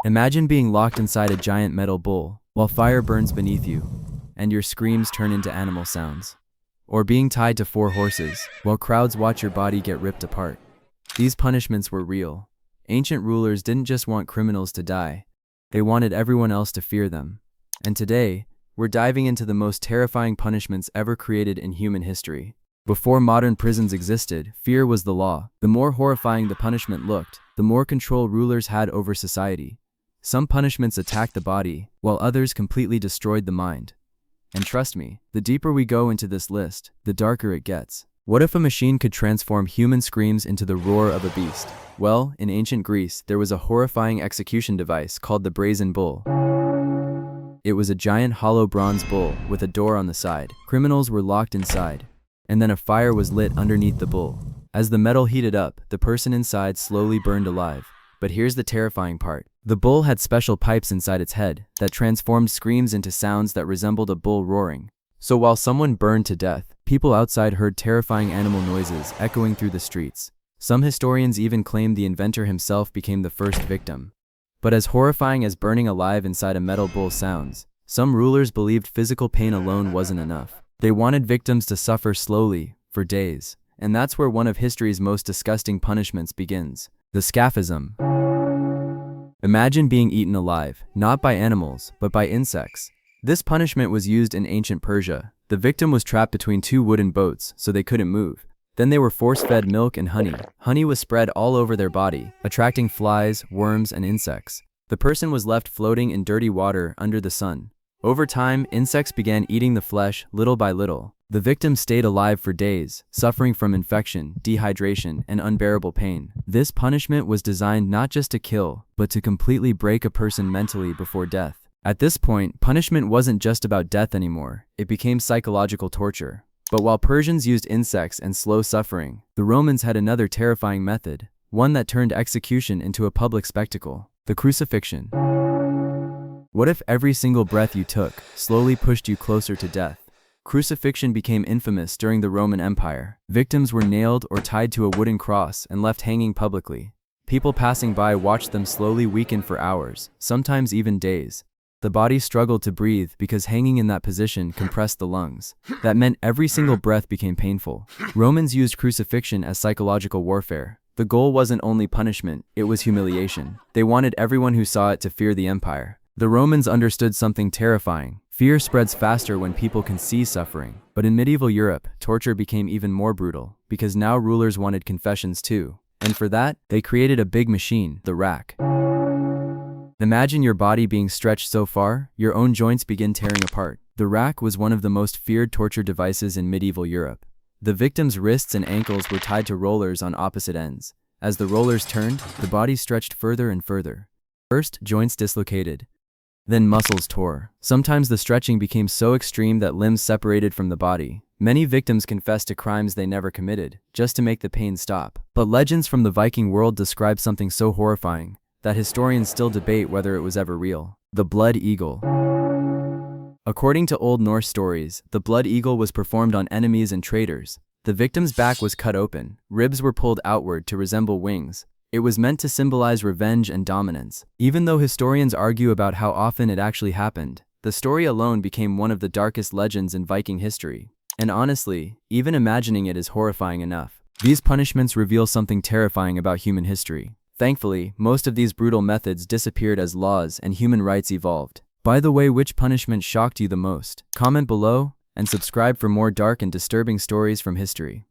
Imagine being locked inside a giant metal bull, while fire burns beneath you, and your screams turn into animal sounds. Or being tied to 4 horses, while crowds watch your body get ripped apart. These punishments were real. Ancient rulers didn't just want criminals to die, they wanted everyone else to fear them. And today, we're diving into the most terrifying punishments ever created in human history. Before modern prisons existed, fear was the law. The more horrifying the punishment looked, the more control rulers had over society. Some punishments attacked the body, while others completely destroyed the mind. And trust me, the deeper we go into this list, the darker it gets. What if a machine could transform human screams into the roar of a beast? Well, in ancient Greece, there was a horrifying execution device called the brazen bull. It was a giant hollow bronze bull with a door on the side. Criminals were locked inside, and then a fire was lit underneath the bull. As the metal heated up, the person inside slowly burned alive. But here's the terrifying part. The bull had special pipes inside its head that transformed screams into sounds that resembled a bull roaring. So while someone burned to death, people outside heard terrifying animal noises echoing through the streets. Some historians even claim the inventor himself became the first victim. But as horrifying as burning alive inside a metal bull sounds, some rulers believed physical pain alone wasn't enough. They wanted victims to suffer slowly, for days. And that's where one of history's most disgusting punishments begins: the Scaphism. Imagine being eaten alive, not by animals, but by insects. This punishment was used in ancient Persia. The victim was trapped between 2 wooden boats, so they couldn't move. Then they were force-fed milk and honey. Honey was spread all over their body, attracting flies, worms, and insects. The person was left floating in dirty water under the sun. Over time, insects began eating the flesh little by little. The victim stayed alive for days, suffering from infection, dehydration, and unbearable pain. This punishment was designed not just to kill, but to completely break a person mentally before death. At this point, punishment wasn't just about death anymore. It became psychological torture. But while Persians used insects and slow suffering, the Romans had another terrifying method, one that turned execution into a public spectacle: the crucifixion. What if every single breath you took slowly pushed you closer to death? Crucifixion became infamous during the Roman Empire. Victims were nailed or tied to a wooden cross and left hanging publicly. People passing by watched them slowly weaken for hours, sometimes even days. The body struggled to breathe because hanging in that position compressed the lungs. That meant every single breath became painful. Romans used crucifixion as psychological warfare. The goal wasn't only punishment, it was humiliation. They wanted everyone who saw it to fear the empire. The Romans understood something terrifying. Fear spreads faster when people can see suffering. But in medieval Europe, torture became even more brutal, because now rulers wanted confessions too. And for that, they created a big machine, the rack. Imagine your body being stretched so far, your own joints begin tearing apart. The rack was one of the most feared torture devices in medieval Europe. The victim's wrists and ankles were tied to rollers on opposite ends. As the rollers turned, the body stretched further and further. First, joints dislocated. Then muscles tore. Sometimes the stretching became so extreme that limbs separated from the body. Many victims confessed to crimes they never committed, just to make the pain stop. But legends from the Viking world describe something so horrifying that historians still debate whether it was ever real: the blood eagle. According to Old Norse stories, the blood eagle was performed on enemies and traitors. The victim's back was cut open, ribs were pulled outward to resemble wings. It was meant to symbolize revenge and dominance. Even though historians argue about how often it actually happened, the story alone became one of the darkest legends in Viking history. And honestly, even imagining it is horrifying enough. These punishments reveal something terrifying about human history. Thankfully, most of these brutal methods disappeared as laws and human rights evolved. By the way, which punishment shocked you the most? Comment below, and subscribe for more dark and disturbing stories from history.